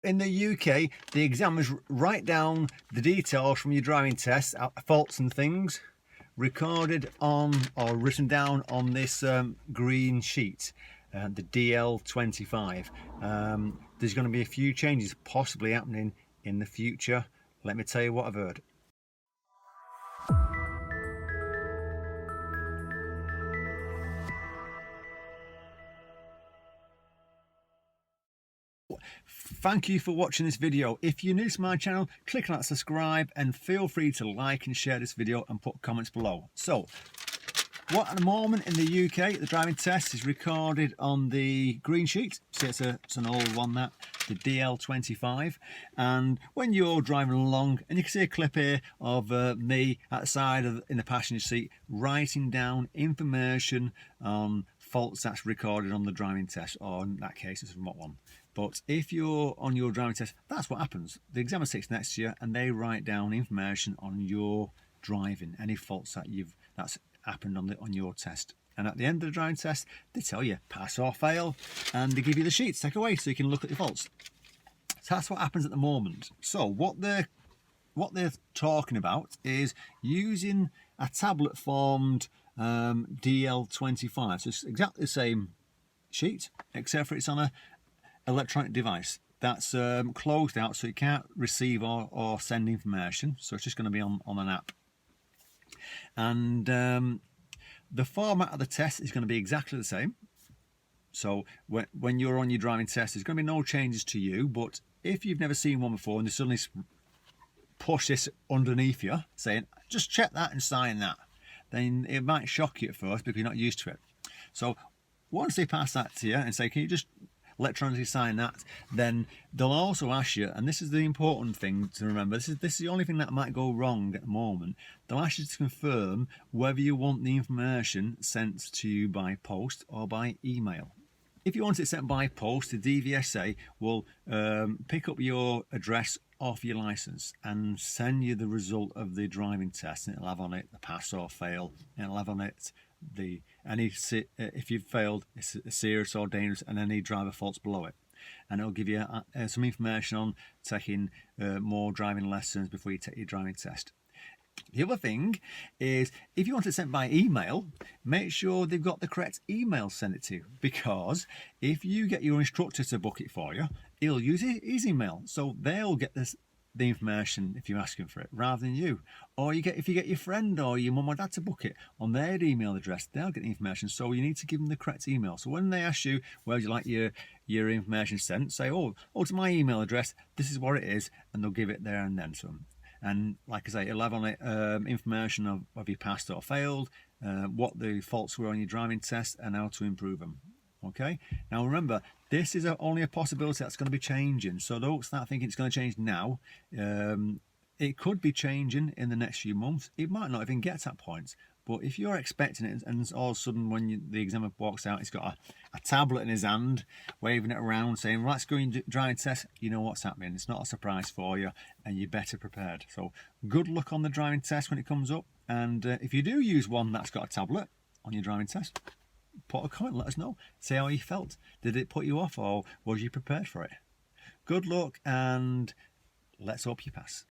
In the UK, the examiners write down the details from your driving test, faults and things, recorded on or written down on this green sheet, the DL25. There's going to be a few changes possibly happening in the future. Let me tell you what I've heard. Thank you for watching this video. If you're new to my channel, click on that subscribe and feel free to like and share this video and put comments below. So, what at the moment in the UK, the driving test is recorded on the green sheet. See, it's an old one, that, the DL25. And when you're driving along, and you can see a clip here of me outside in the passenger seat, writing down information on faults that's recorded on the driving test, or in that case, it's a remote one. But if you're on your driving test, that's what happens. The examiner sits next to you and they write down information on your driving, any faults that's happened on your test. And at the end of the driving test, they tell you pass or fail, and they give you the sheets take away so you can look at your faults. So that's what happens at the moment. So what they're talking about is using a tablet formed DL25. So it's exactly the same sheet, except for it's on a electronic device that's closed out, so you can't receive or send information. So it's just going to be on an app. And the format of the test is going to be exactly the same. So when you're on your driving test, there's going to be no changes to you. But if you've never seen one before and they suddenly push this underneath you, saying just check that and sign that, then it might shock you at first because you're not used to it. So once they pass that to you and say, can you just electronically sign that, then they'll also ask you, and this is the important thing to remember, this is the only thing that might go wrong at the moment, they'll ask you to confirm whether you want the information sent to you by post or by email. If you want it sent by post, the DVSA will pick up your address off your license and send you the result of the driving test, and it'll have on it the pass or fail, and it'll have on it if you've failed, it's serious or dangerous, and any driver faults below it. And it'll give you some information on taking more driving lessons before you take your driving test. The other thing is, if you want it sent by email, make sure they've got the correct email sent it to, because if you get your instructor to book it for you, he'll use his email, so they'll get the information if you're asking for it rather than you. Or if you get your friend or your mum or dad to book it on their email address, they'll get the information. So you need to give them the correct email. So when they ask you where would you like your information sent, say, oh, to my email address, this is what it is, and they'll give it there and then to them. And like I say, it'll have on it information of you passed or failed, what the faults were on your driving test, and how to improve them. Okay, now remember, this is only a possibility that's going to be changing, so don't start thinking it's going to change now. It could be changing in the next few months. It might not even get to that point, but if you're expecting it, and all of a sudden when the examiner walks out, he's got a tablet in his hand, waving it around, saying, let's go and driving test, you know what's happening. It's not a surprise for you, and you're better prepared. So good luck on the driving test when it comes up, and if you do use one that's got a tablet on your driving test, put a comment, let us know, say how you felt. Did it put you off, or was you prepared for it? Good luck, and let's hope you pass.